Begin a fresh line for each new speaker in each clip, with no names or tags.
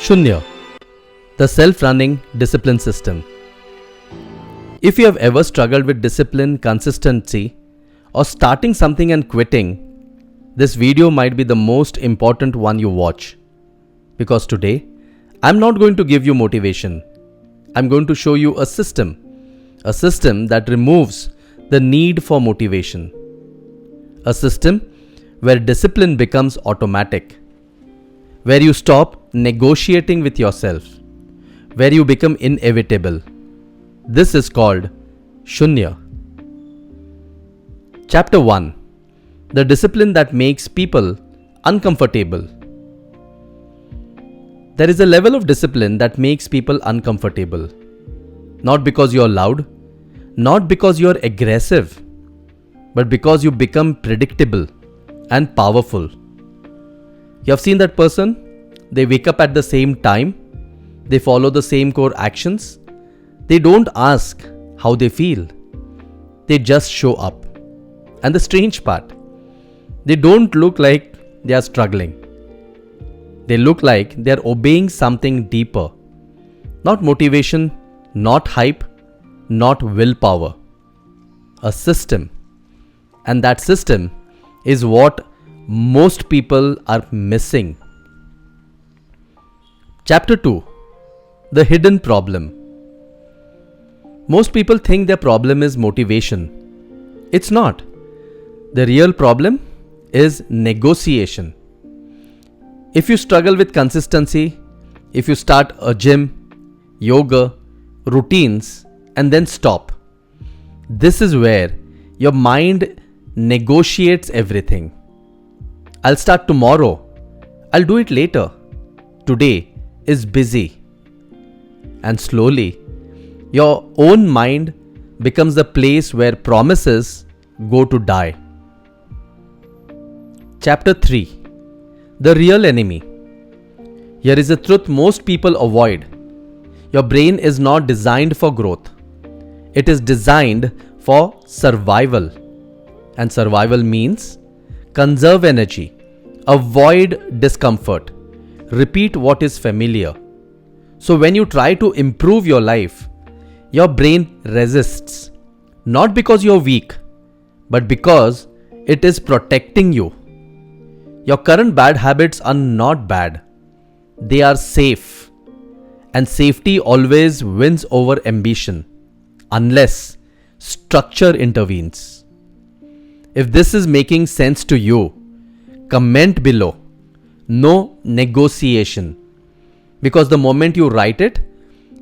Shunya, the self-running discipline system. If you have ever struggled with discipline, consistency, or starting something and quitting, this video might be the most important one you watch. Because today, I'm not going to give you motivation. I'm going to show you a system that removes the need for motivation. A system where discipline becomes automatic, where you stop negotiating with yourself, where you become inevitable. This is called Shunya. Chapter 1. The discipline that makes people uncomfortable. There is a level of discipline that makes people uncomfortable. Not because you're loud, not because you're aggressive, but because you become predictable and powerful. You have seen that person? They wake up at the same time. They follow the same core actions. They don't ask how they feel. They just show up. And the strange part, they don't look like they are struggling. They look like they are obeying something deeper. Not motivation, not hype, not willpower. A system. And that system is what most people are missing. Chapter 2. The hidden problem. Most people think their problem is motivation. It's not. The real problem is negotiation. If you struggle with consistency, if you start a gym, yoga, routines, and then stop, this is where your mind negotiates everything. I'll start tomorrow. I'll do it later. Today is busy. And slowly, your own mind becomes the place where promises go to die. Chapter 3. The real enemy. Here is a truth most people avoid. Your brain is not designed for growth. It is designed for survival. And survival means conserve energy, avoid discomfort, repeat what is familiar. So when you try to improve your life, your brain resists. Not because you're weak, but because it is protecting you. Your current bad habits are not bad. They are safe. And safety always wins over ambition, unless structure intervenes. If this is making sense to you, comment below. No negotiation. Because the moment you write it,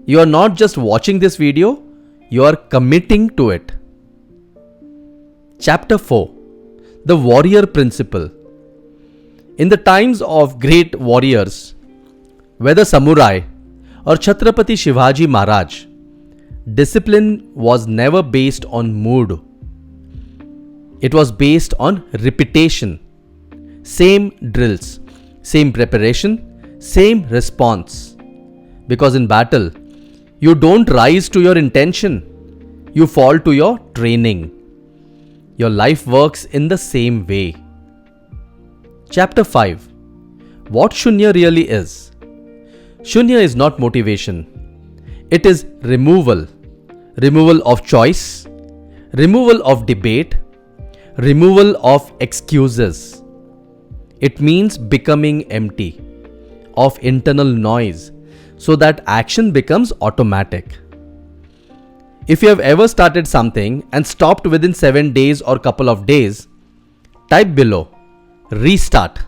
you are not just watching this video, you are committing to it. Chapter 4. The warrior principle. In the times of great warriors, whether samurai or Chhatrapati Shivaji Maharaj, discipline was never based on mood. It was based on repetition. Same drills, same preparation, same response. Because in battle, you don't rise to your intention. You fall to your training. Your life works in the same way. Chapter 5. What Shunya really is. Shunya is not motivation. It is removal. Removal of choice. Removal of debate. Removal of excuses. It means becoming empty of internal noise so that action becomes automatic. If you have ever started something and stopped within 7 days or couple of days, type below, restart.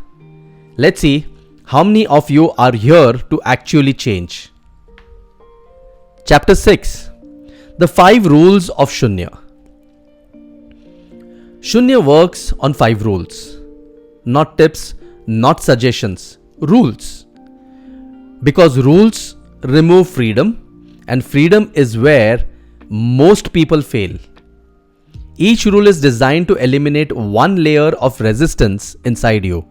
Let's see how many of you are here to actually change. Chapter 6. The 5 rules of Shunya. Shunya works on 5 rules. Not tips, not suggestions, rules. Because rules remove freedom, and freedom is where most people fail. Each rule is designed to eliminate one layer of resistance inside you.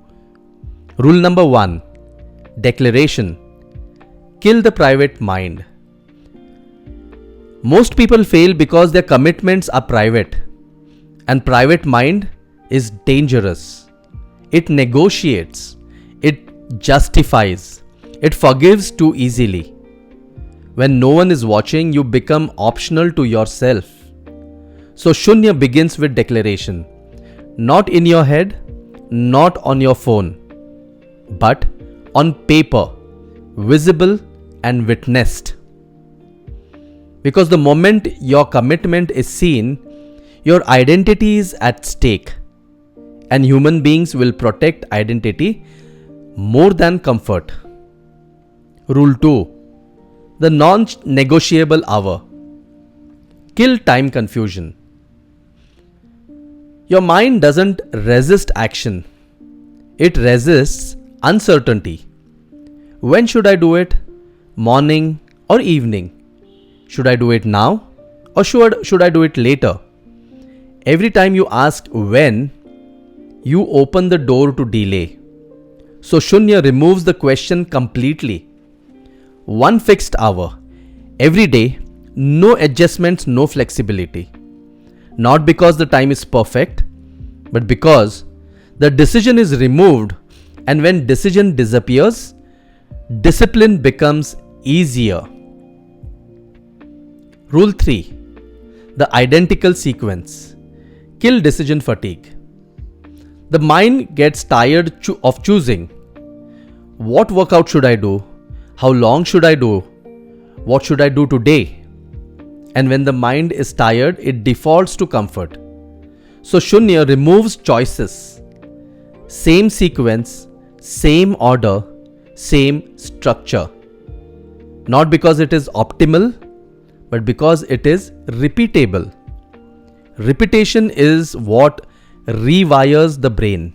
Rule number 1. Declaration. Kill the private mind. Most people fail because their commitments are private, and private mind is dangerous. It negotiates, it justifies, It forgives too easily. When no one is watching, you become optional to yourself. So Shunya begins with declaration. Not in your head, not on your phone, but on paper, visible and witnessed. Because the moment your commitment is seen, your identity is at stake. And human beings will protect identity more than comfort. Rule 2. The non-negotiable hour. Kill time confusion. Your mind doesn't resist action. It resists uncertainty. When should I do it? Morning or evening? Should I do it now or should I do it later? Every time you ask when, you open the door to delay. So Shunya removes the question completely. One fixed hour. Every day, no adjustments, no flexibility. Not because the time is perfect, but because the decision is removed, and when decision disappears, discipline becomes easier. Rule 3. The identical sequence. Kill decision fatigue. The mind gets tired of choosing. What workout should I do? How long should I do? What should I do today? And when the mind is tired, it defaults to comfort. So Shunya removes choices. Same sequence, same order, same structure. Not because it is optimal, but because it is repeatable. Repetition is what rewires the brain.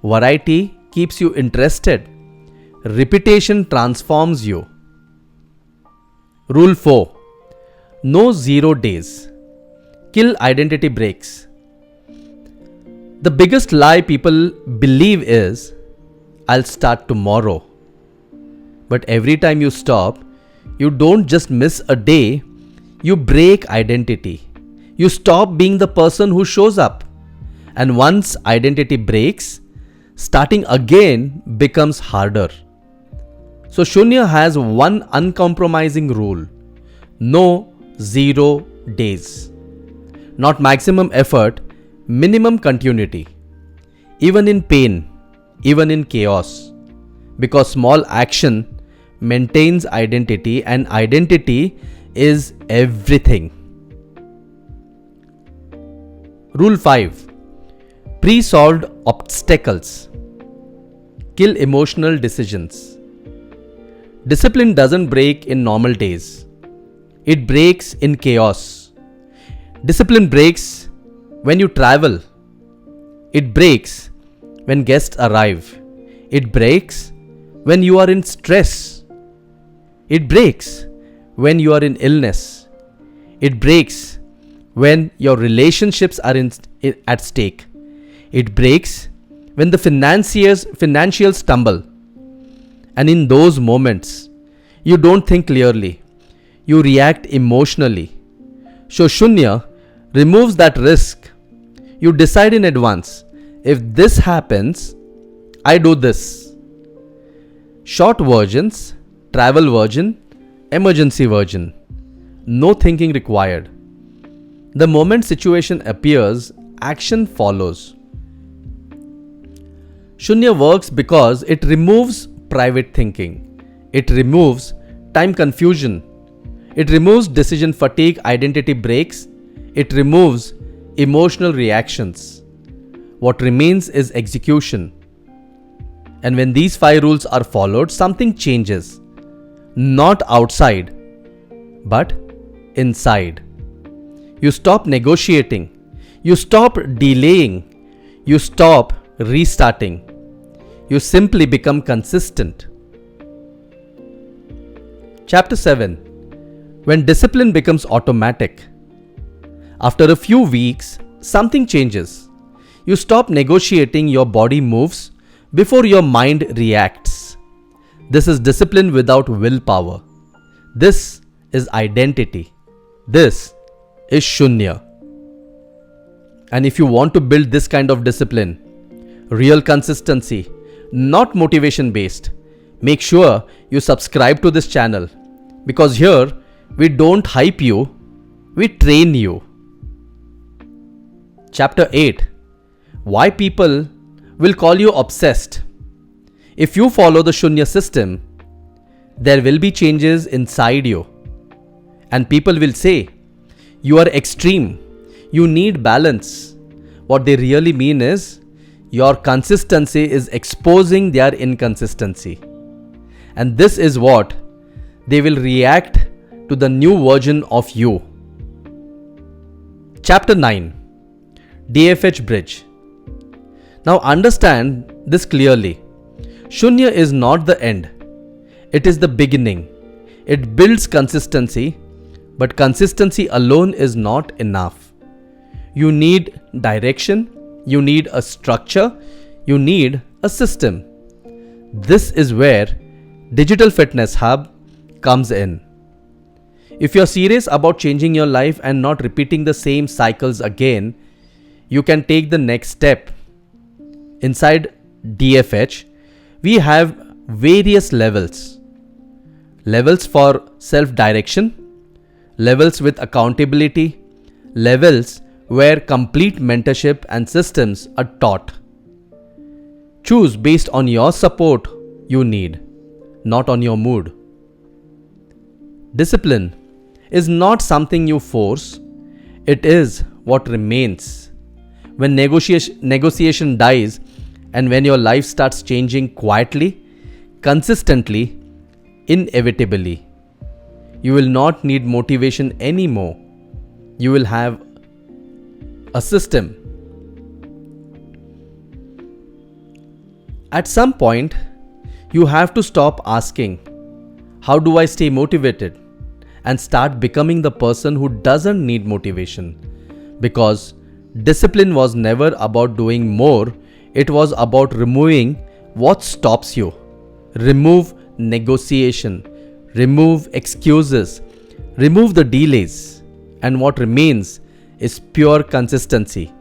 Variety keeps you interested. Repetition transforms you. Rule 4. No 0 days. Kill identity breaks. The biggest lie people believe is, I'll start tomorrow. But every time you stop, you don't just miss a day, you break identity. You stop being the person who shows up. And once identity breaks, starting again becomes harder. So Shunya has one uncompromising rule. No 0 days. Not maximum effort, minimum continuity. Even in pain, even in chaos. Because small action maintains identity, and identity is everything. Rule 5. Pre-solved obstacles. Kill emotional decisions. Discipline doesn't break in normal days. It breaks in chaos. Discipline breaks when you travel. It breaks when guests arrive. It breaks when you are in stress. It breaks when you are in illness. It breaks when your relationships are at stake. It breaks when the financials stumble. And in those moments, you don't think clearly. You react emotionally. So Shunya removes that risk. You decide in advance. If this happens, I do this. Short versions, travel version, emergency version. No thinking required. The moment situation appears, action follows. Shunya works because it removes private thinking. It removes time confusion. It removes decision fatigue, identity breaks. It removes emotional reactions. What remains is execution. And when these 5 rules are followed, something changes. Not outside, but inside. You stop negotiating. You stop delaying. You stop restarting. You simply become consistent. Chapter 7. When discipline becomes automatic. After a few weeks, something changes. You stop negotiating, your body moves before your mind reacts. This is discipline without willpower. This is identity. This is Shunya. And if you want to build this kind of discipline, real consistency, not motivation based, make sure you subscribe to this channel, because here we don't hype you, we train you. Chapter 8. Why people will call you obsessed. If you follow the Shunya system, there will be changes inside you. And people will say, you are extreme, you need balance. What they really mean is, your consistency is exposing their inconsistency. And this is what they will react to the new version of you. Chapter 9. DFH Bridge. Now understand this clearly. Shunya is not the end. It is the beginning. It builds consistency, but consistency alone is not enough. You need direction, you need a structure, you need a system. This is where Digital Fitness Hub comes in. If you're serious about changing your life and not repeating the same cycles again, you can take the next step. Inside DFH, we have various levels. Levels for self-direction, levels with accountability, levels where complete mentorship and systems are taught. Choose based on your support you need, not on your mood. Discipline is not something you force, it is what remains. When negotiation dies and when your life starts changing quietly, consistently, inevitably, you will not need motivation anymore. You will have a system. At some point, you have to stop asking, how do I stay motivated? And start becoming the person who doesn't need motivation. Because discipline was never about doing more, it was about removing what stops you. Remove negotiation, remove excuses, remove the delays, and what remains is pure consistency.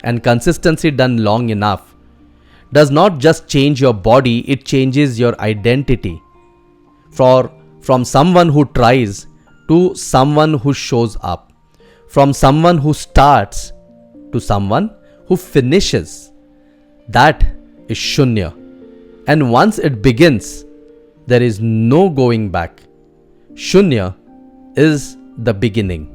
And consistency done long enough does not just change your body, it changes your identity. From someone who tries to someone who shows up, from someone who starts to someone who finishes. That is Shunya. And once it begins, there is no going back. Shunya is the beginning.